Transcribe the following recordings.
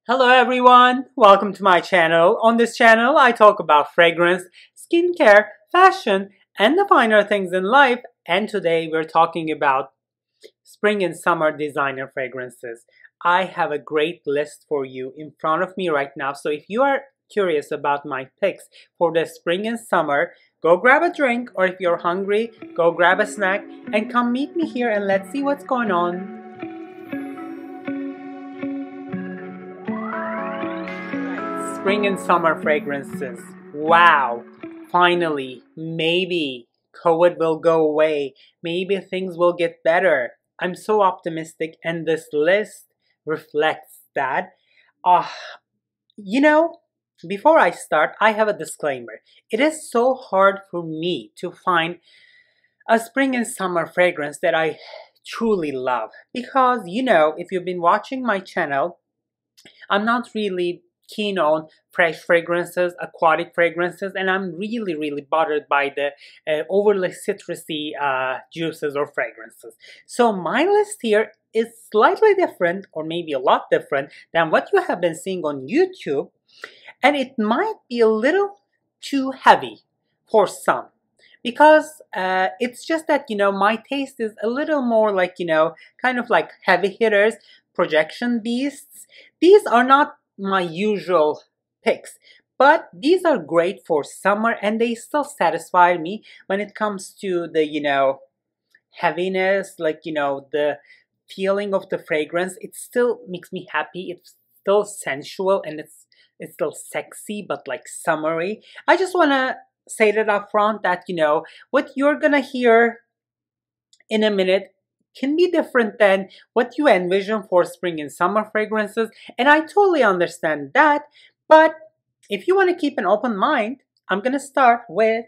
Hello everyone, welcome to my channel. On this channel, I talk about fragrance, skincare, fashion, and the finer things in life. And today we're talking about spring and summer designer fragrances. I have a great list for you in front of me right now. So if you are curious about my picks for the spring and summer, go grab a drink, or if you're hungry, go grab a snack and come meet me here and let's see what's going on. Spring and summer fragrances. Wow, finally, maybe COVID will go away. Maybe things will get better. I'm so optimistic, and this list reflects that. You know, before I start, I have a disclaimer. It is so hard for me to find a spring and summer fragrance that I truly love. Because, if you've been watching my channel, I'm not really keen on fresh fragrances, aquatic fragrances, and I'm really bothered by the overly citrusy juices or fragrances. So my list here is slightly different, or maybe a lot different, than what you have been seeing on YouTube, and it might be a little too heavy for some. Because it's just that, my taste is a little more like, kind of like heavy hitters, projection beasts. These are not my usual picks, but these are great for summer, and they still satisfy me when it comes to the, heaviness, like, the feeling of the fragrance. It still makes me happy. It's still sensual, and it's still sexy, but like summery. I just want to say that up front that, what you're gonna hear in a minute can be different than what you envision for spring and summer fragrances, and I totally understand that. But if you want to keep an open mind, I'm gonna start with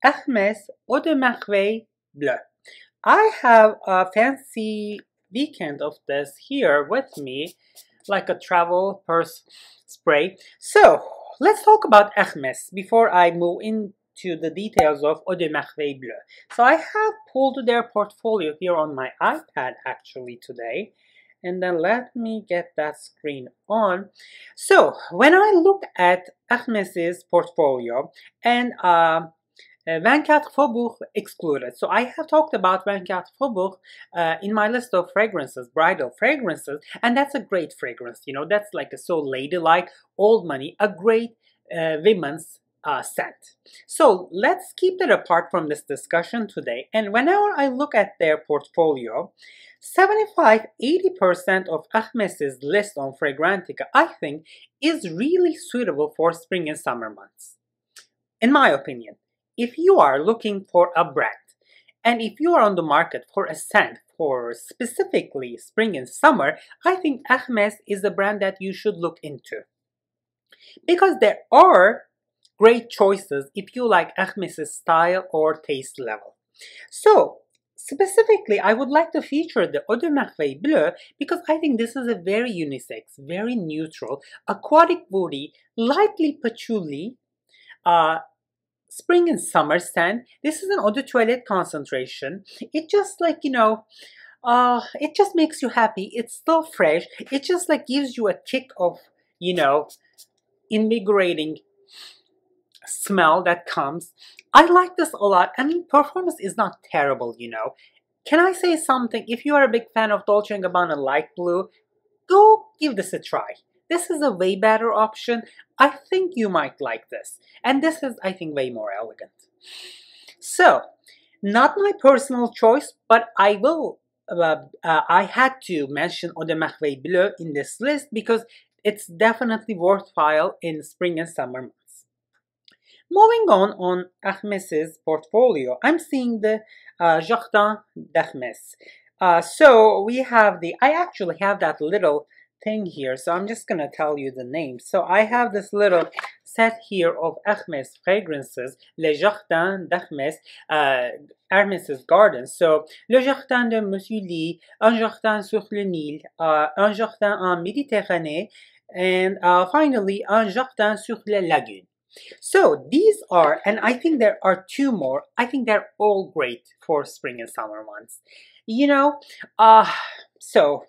Hermès Eau de Merveilles Bleue. I have a fancy weekend of this here with me, like a travel purse spray. So let's talk about Hermès before I move into the details of Eau de Merveilles Bleue. So I have pulled their portfolio here on my iPad actually today. And then let me get that screen on. So when I look at Hermès's portfolio, and 24 Faubourg excluded. So I have talked about 24 Faubourg in my list of fragrances, bridal fragrances, and that's a great fragrance. That's like a so ladylike, old money, a great women's scent. So let's keep that apart from this discussion today. And whenever I look at their portfolio, 75–80% of Hermès's list on Fragrantica, I think, is really suitable for spring and summer months. In my opinion, if you are looking for a brand, and if you are on the market for a scent for specifically spring and summer, I think Hermès is a brand that you should look into. Because there are great choices if you like Hermès's style or taste level. So, specifically, I would like to feature the Eau de Merveilles Bleue because I think this is a very unisex, very neutral, aquatic body, lightly patchouli, spring and summer scent. This is an eau de toilette concentration. It just like, it just makes you happy. It's still fresh. It just like gives you a kick of, invigorating smell that comes. I like this a lot. I mean, performance is not terrible, Can I say something? If you are a big fan of Dolce & Gabbana Light Blue, go give this a try. This is a way better option. I think you might like this. And this is, I think, way more elegant. So, not my personal choice, but I will, I had to mention Eau de Merveilles Bleue in this list because it's definitely worthwhile in spring and summer months. Moving on Hermès's portfolio, I'm seeing the Jardin d'Hermès. So we have I actually have that little thing here, so I'm just gonna tell you the name. So I have this little set here of Hermès fragrances, Le Jardin d'Hermès, Hermès's garden. So, Le Jardin de Monsieur Lee, Un Jardin sur le Nil, Un Jardin en Méditerranée, and finally, Un Jardin sur la Lagune. So these are, and I think there are two more, I think they're all great for spring and summer months. So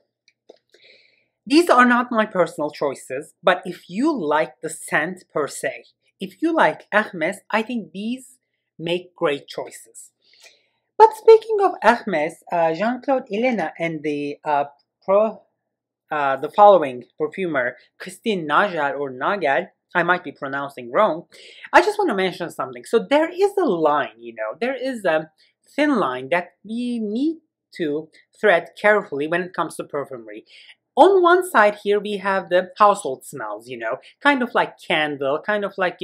These are not my personal choices, but if you like the scent per se, if you like Hermès, I think these make great choices. But speaking of Hermès, Jean-Claude Elena and the following perfumer, Christine Najad or Nagad, I might be pronouncing wrong, I just want to mention something. So there is a line, there is a thin line that we need to thread carefully when it comes to perfumery. On one side here we have the household smells, kind of like candle, kind of like,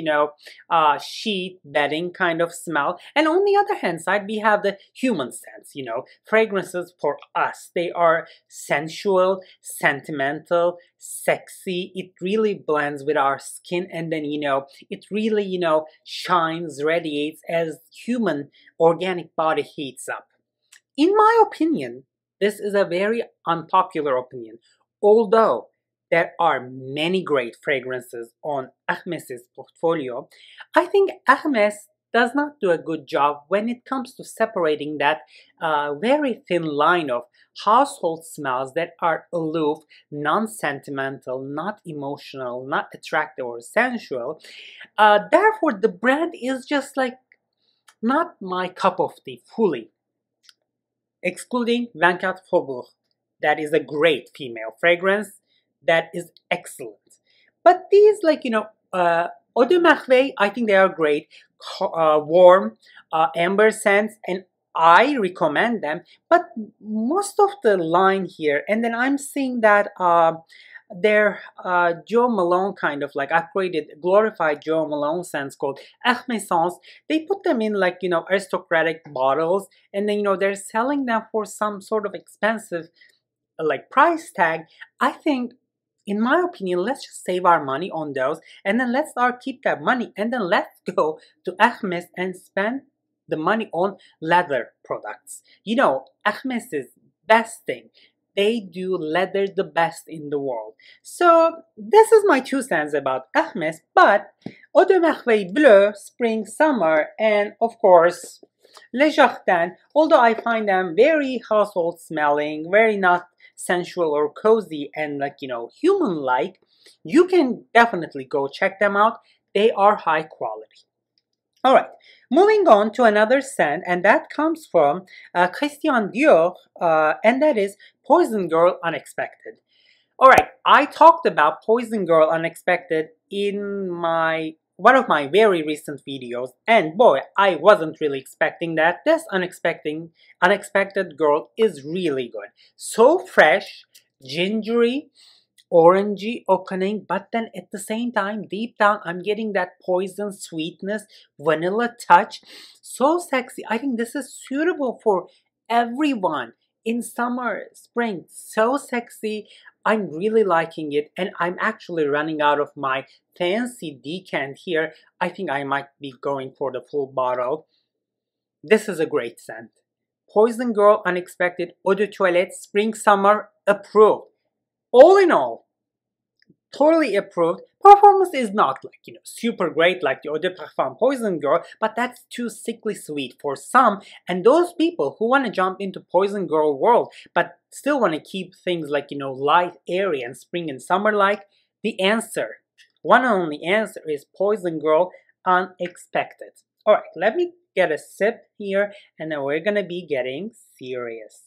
sheet bedding kind of smell. And on the other hand side we have the human scents, fragrances for us. They are sensual, sentimental, sexy. It really blends with our skin, and then, it really, shines, radiates as human organic body heats up. In my opinion, this is a very unpopular opinion. Although there are many great fragrances on Hermès' portfolio, I think Hermès does not do a good job when it comes to separating that very thin line of household smells that are aloof, non-sentimental, not emotional, not attractive or sensual. Therefore, the brand is just like not my cup of tea fully. Excluding 24 Faubourg. That is a great female fragrance. That is excellent. But these, like, Eau de Merveilles, I think they are great. Warm, amber scents, and I recommend them. But most of the line here, and then I'm seeing that their Joe Malone kind of like upgraded, glorified Joe Malone scents called Hermès. They put them in like, aristocratic bottles, and then, they're selling them for some sort of expensive like price tag. I think, in my opinion, let's just save our money on those, and then let's keep that money, and then let's go to Hermès and spend the money on leather products. Hermès' best thing. They do leather the best in the world. So this is my 2 cents about Hermès, but Eau de Merveilles Bleue, spring, summer, and of course Les Jardins, although I find them very household smelling, very not sensual or cozy and like, human-like, you can definitely go check them out. They are high quality. Alright, moving on to another scent, and that comes from Christian Dior, and that is Poison Girl Unexpected. Alright, I talked about Poison Girl Unexpected in one of my very recent videos, and boy, I wasn't really expecting that. This unexpected girl is really good. So fresh, gingery, orangey opening, but then at the same time, deep down, I'm getting that poison sweetness, vanilla touch. So sexy. I think this is suitable for everyone in summer, spring. So sexy. I'm really liking it, and I'm actually running out of my fancy decant here. I think I might be going for the full bottle. This is a great scent. Poison Girl Unexpected Eau de Toilette Spring Summer approved. All in all, totally approved. Performance is not like, super great like the Eau de Parfum Poison Girl, but that's too sickly sweet for some. And those people who want to jump into Poison Girl world, but still want to keep things like, light, airy, and spring and summer like, the answer, one and only answer is Poison Girl Unexpected. Alright, let me get a sip here, and then we're gonna be getting serious.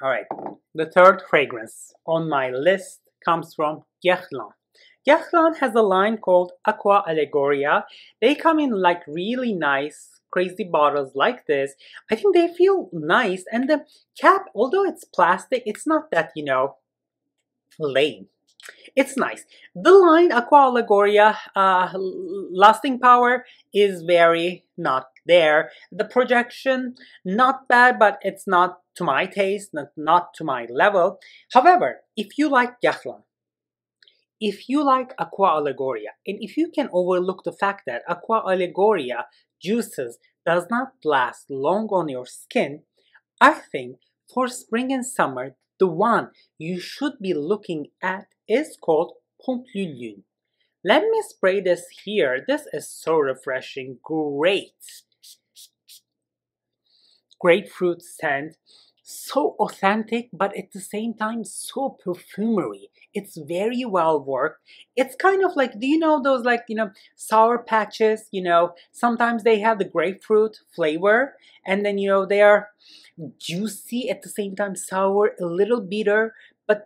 Alright, the third fragrance on my list comes from Guerlain. Guerlain has a line called Aqua Allegoria. They come in like really nice, crazy bottles like this. I think they feel nice, and the cap, although it's plastic, it's not that, lame. It's nice. The line Aqua Allegoria, lasting power is very not there. The projection, not bad, but it's not to my taste, not to my level. However, if you like Guerlain, if you like Aqua Allegoria, and if you can overlook the fact that Aqua Allegoria juices does not last long on your skin, I think for spring and summer, the one you should be looking at is called Pamplelune. Let me spray this here. This is so refreshing. Great. Grapefruit scent. so authentic, but at the same time so perfumery. It's very well worked. It's kind of like, do you know those, like, sour patches? Sometimes they have the grapefruit flavor, and then they are juicy at the same time, sour, a little bitter, but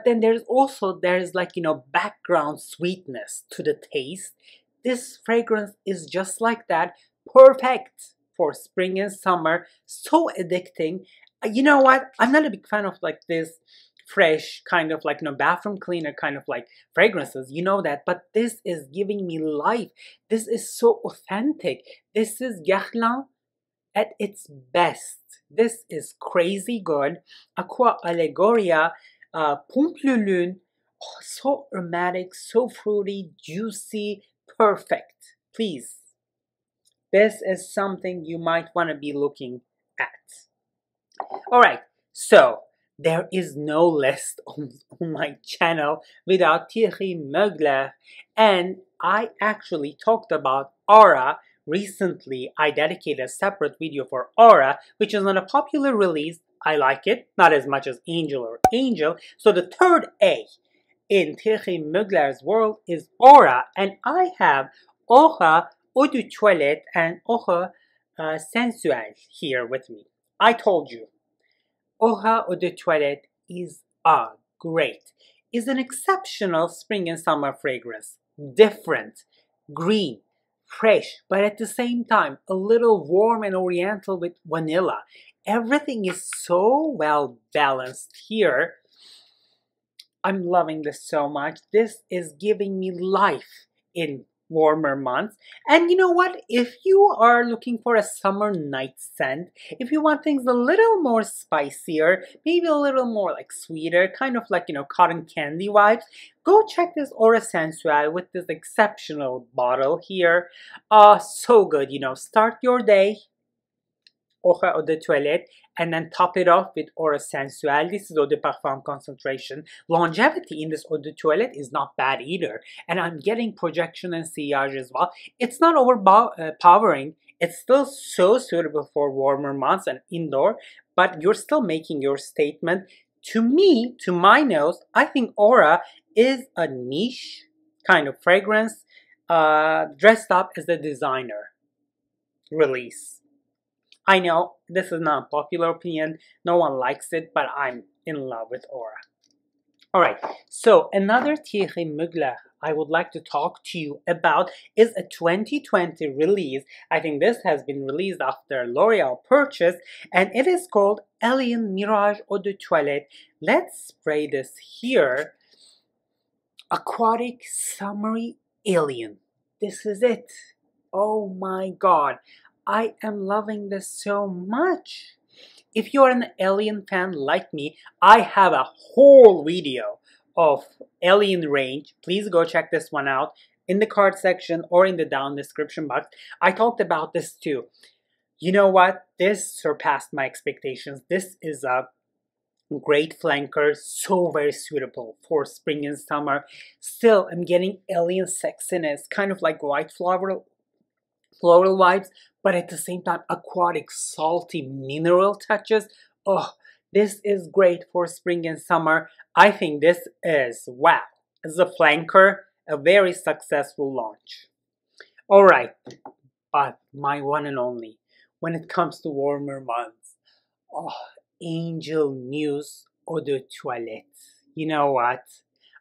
then there's like, background sweetness to the taste. This fragrance is just like that, perfect for spring and summer, so addicting. You know what? I'm not a big fan of like this fresh kind of like bathroom cleaner kind of like fragrances, you know that, but this is giving me life. This is so authentic. This is Guerlain at its best. This is crazy good. Aqua, Allegoria, Pamplelune. Oh, so aromatic, so fruity, juicy, perfect. Please, this is something you might want to be looking at. Alright, so there is no list on my channel without Thierry Mugler, and I actually talked about Aura recently. I dedicated a separate video for Aura, which is not a popular release. I like it, not as much as Angel. So the third A in Thierry Mugler's world is Aura, and I have Aura Eau de Toilette and Aura Sensuelle here with me. I told you, Aura Eau de Toilette is great. Is an exceptional spring and summer fragrance. Different, green, fresh, but at the same time a little warm and oriental with vanilla. Everything is so well balanced here. I'm loving this so much. This is giving me life in warmer months. And you know what? If you are looking for a summer night scent, if you want things a little more spicier, maybe a little more like sweeter, kind of like, cotton candy vibes, go check this Aura Sensuelle with this exceptional bottle here. So good, start your day, Aura Eau de Toilette, and then top it off with Aura Sensuelle. This is Eau de Parfum concentration. Longevity in this Eau de Toilette is not bad either. And I'm getting projection and sillage as well. It's not overpowering. It's still so suitable for warmer months and indoor, but you're still making your statement. To me, to my nose, I think Aura is a niche kind of fragrance dressed up as a designer release. I know this is not a popular opinion, no one likes it, but I'm in love with Aura. Alright, so another Thierry Mugler I would like to talk to you about is a 2020 release. I think this has been released after L'Oreal purchase, and it is called Alien Mirage Eau de Toilette. Let's spray this here. Aquatic Summery Alien. This is it. Oh my god. I am loving this so much. If you're an Alien fan like me, I have a whole video of Alien range. Please go check this one out in the card section or in the down description box. I talked about this too. You know what? This surpassed my expectations. This is a great flanker, so very suitable for spring and summer. Still, I'm getting Alien sexiness, kind of like white floral vibes, but at the same time aquatic, salty, mineral touches. Oh, this is great for spring and summer. I think this is, wow, as a flanker, a very successful launch. Alright, but my one and only, when it comes to warmer months, Angel Muse Eau de Toilette. You know what?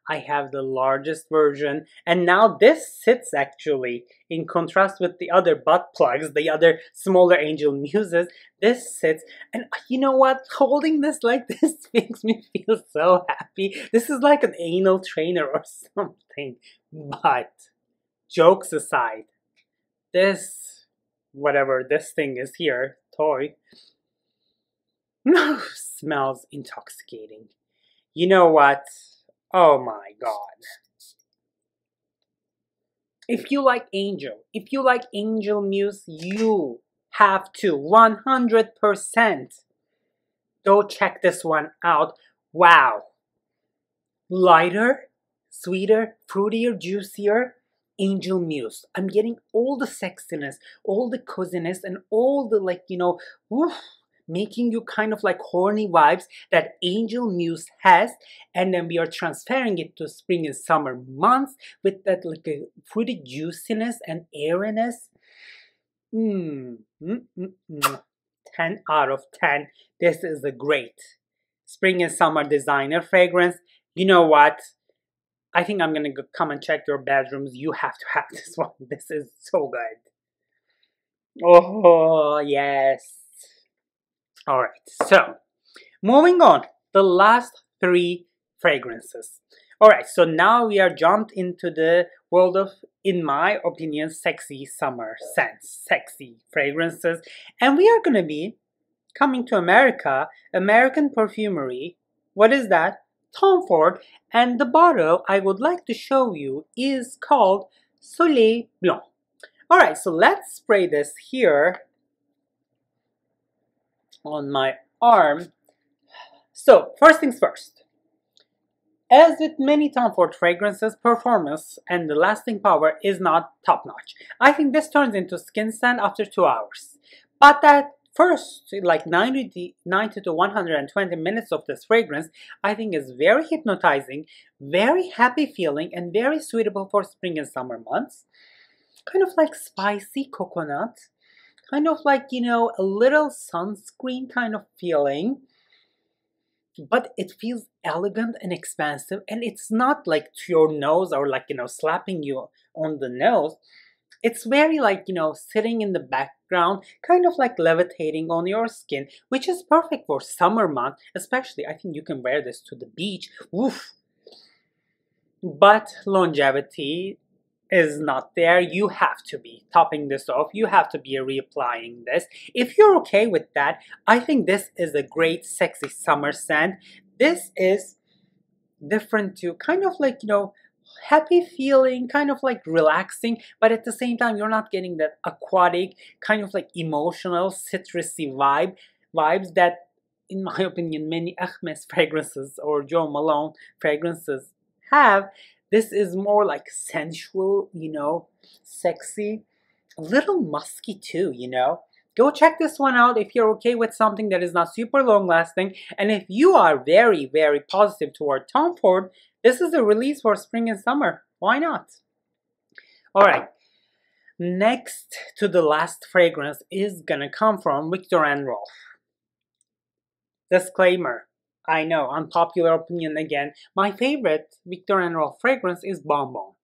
I have the largest version, and now this sits actually in contrast with the other butt plugs, the other smaller Angel Muses. This sits, and you know what? Holding this like this makes me feel so happy. This is like an anal trainer or something. But jokes aside, this, whatever this thing is here, toy, smells intoxicating. You know what? Oh my god. If you like Angel Muse, you have to 100% go check this one out. Wow. Lighter, sweeter, fruitier, juicier, Angel Muse. I'm getting all the sexiness, all the coziness, and all the, like, oof, making you kind of like horny vibes that Angel Muse has, and then we are transferring it to spring and summer months with that like a fruity juiciness and airiness. 10 out of 10. This is a great spring and summer designer fragrance. You know what? I think I'm gonna go come and check your bedrooms. You have to have this one. This is so good. Oh, yes. Alright, so moving on. The last 3 fragrances. Alright, so now we are jumped into the world of, in my opinion, sexy summer scents, sexy fragrances. And we are going to be coming to America, American perfumery. What is that? Tom Ford. And the bottle I would like to show you is called Soleil Blanc. Alright, so let's spray this here on my arm. So, first things first. As with many Tom Ford fragrances, performance and the lasting power is not top-notch. I think this turns into skin sand after 2 hours. But that first, like 90 to 120 minutes of this fragrance, I think is very hypnotizing, very happy feeling, and very suitable for spring and summer months. Kind of like spicy coconut, kind of like, you know, a little sunscreen kind of feeling. But it feels elegant and expansive, and it's not like to your nose or like, you know, slapping you on the nose. It's very like, you know, sitting in the background, kind of like levitating on your skin, which is perfect for summer month. Especially, I think you can wear this to the beach. Woof. But longevity is not there. You have to be topping this off. You have to be reapplying this. If you're okay with that, I think this is a great sexy summer scent. This is different too, kind of like, you know, happy feeling, kind of like relaxing, but at the same time you're not getting that aquatic, kind of like emotional, citrusy vibes that, in my opinion, many Hermès fragrances or Jo Malone fragrances have. This is more like sensual, you know, sexy, a little musky too, you know. Go check this one out if you're okay with something that is not super long lasting. And if you are very, very positive toward Tom Ford, this is a release for spring and summer. Why not? Alright, next to the last fragrance is gonna come from Viktor and Rolf. Disclaimer. I know, unpopular opinion again. My favorite Viktor and Rolf fragrance is BonBon.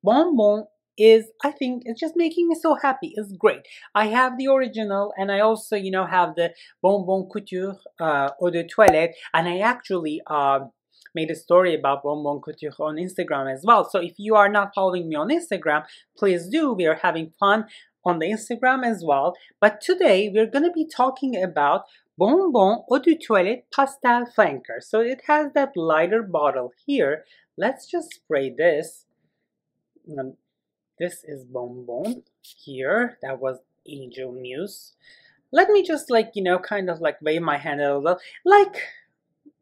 BonBon is, I think, it's just making me so happy. It's great. I have the original, and I also, you know, have the BonBon Couture Eau de Toilette, and I actually made a story about BonBon Couture on Instagram as well. So if you are not following me on Instagram, please do. We are having fun on the Instagram as well. But today we're going to be talking about BonBon Eau de Toilette Pastel Flanker. So it has that lighter bottle here. Let's just spray this. This is BonBon here. That was Angel Muse. Let me just, like, you know, kind of like wave my hand a little. Like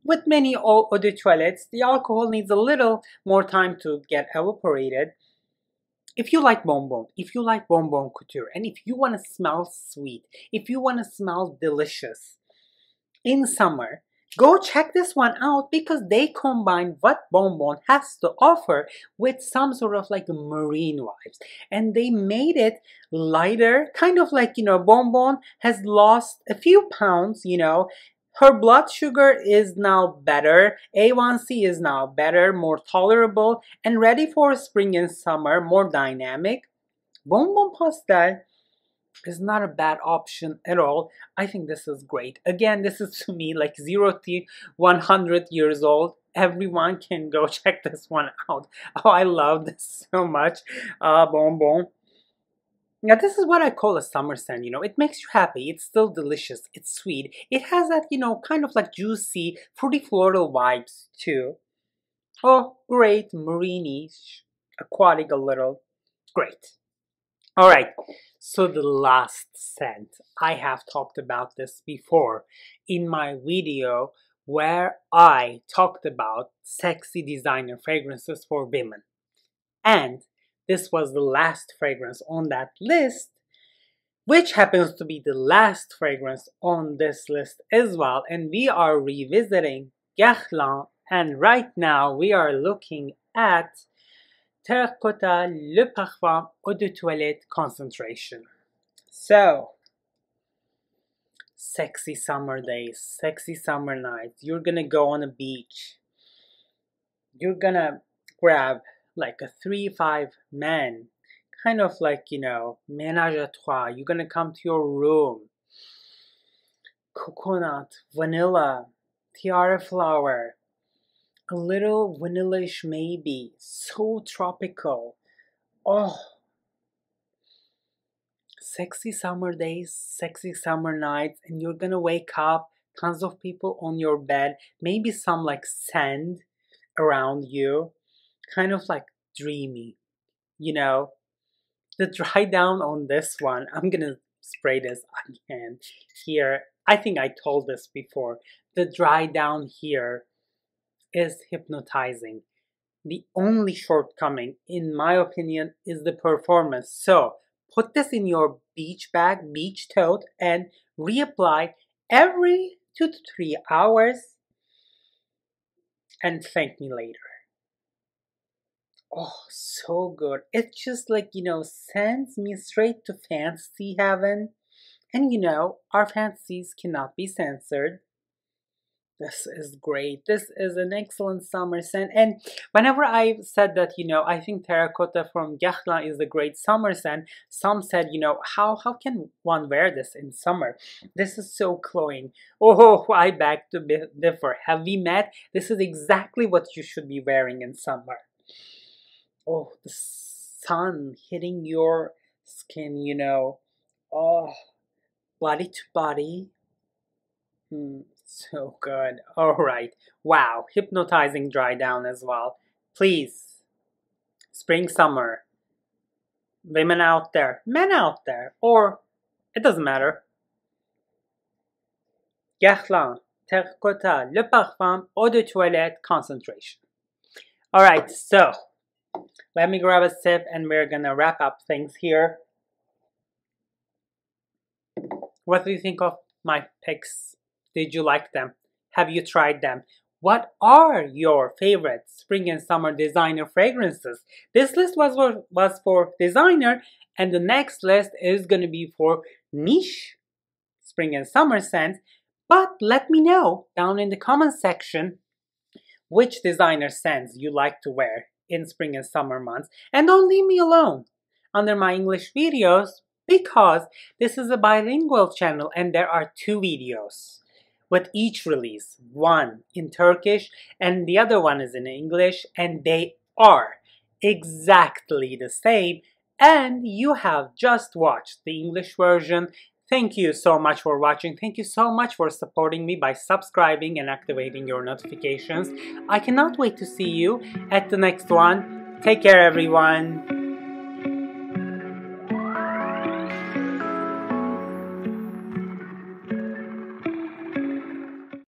with many eau de toilettes, the alcohol needs a little more time to get evaporated. If you like BonBon, if you like BonBon Couture, and if you want to smell sweet, if you want to smell delicious in summer, go check this one out, because they combine what BonBon has to offer with some sort of like marine vibes. And they made it lighter, kind of like, you know, BonBon has lost a few pounds, you know. Her blood sugar is now better, A1C is now better, more tolerable, and ready for spring and summer, more dynamic. BonBon Pastel is not a bad option at all. I think this is great. Again, this is to me like 0 to 100 years old. Everyone can go check this one out. Oh, I love this so much. BonBon. Now, this is what I call a summer scent, you know. It makes you happy. It's still delicious. It's sweet. It has that, you know, kind of like juicy, fruity floral vibes too. Oh, great. Marine-ish. Aquatic a little. Great. Alright, so the last scent. I have talked about this before in my video where I talked about sexy designer fragrances for women. And this was the last fragrance on that list. which happens to be the last fragrance on this list as well. And we are revisiting Guerlain, and right now we are looking at Terracotta Le Parfum Eau de Toilette Concentration. So, sexy summer days, sexy summer nights. You're gonna go on a beach. You're gonna grab like a 3-5 man, kind of like, you know, ménage à trois. You're gonna come to your room. Coconut, vanilla, tiara flower, a little vanilla-ish maybe. So tropical. Oh, sexy summer days, sexy summer nights, and you're gonna wake up, tons of people on your bed, maybe some like sand around you, kind of like dreamy, you know. The dry down on this one, I'm gonna spray this again here. I think I told this before. The dry down here is hypnotizing. The only shortcoming, in my opinion, is the performance. So put this in your beach bag, beach tote, and reapply every 2 to 3 hours and thank me later. Oh, so good. It's just like, you know, sends me straight to fantasy heaven. And you know, our fantasies cannot be censored. This is great. This is an excellent summer scent. And whenever I've said that, you know, I think Terracotta from Guerlain is a great summer scent, some said, you know, how can one wear this in summer? This is so cloying. Oh, I beg to differ. Have we met? This is exactly what you should be wearing in summer. Oh, the sun hitting your skin, you know. Oh, body to body. So good. Alright. Wow. Hypnotizing dry down as well. Please. Spring, summer. Women out there. Men out there. Or, it doesn't matter. Guerlain, Terracotta, Le Parfum, Eau de Toilette, Concentration. Alright, so let me grab a sip and we're gonna wrap up things here. What do you think of my picks? Did you like them? Have you tried them? What are your favorite spring and summer designer fragrances? This list was for designer, and the next list is going to be for niche spring and summer scents. But let me know down in the comment section which designer scents you like to wear in spring and summer months. And don't leave me alone under my English videos, because this is a bilingual channel and there are 2 videos with each release, one in Turkish and the other one is in English, and they are exactly the same, and you have just watched the English version. Thank you so much for watching. Thank you so much for supporting me by subscribing and activating your notifications. I cannot wait to see you at the next one. Take care, everyone.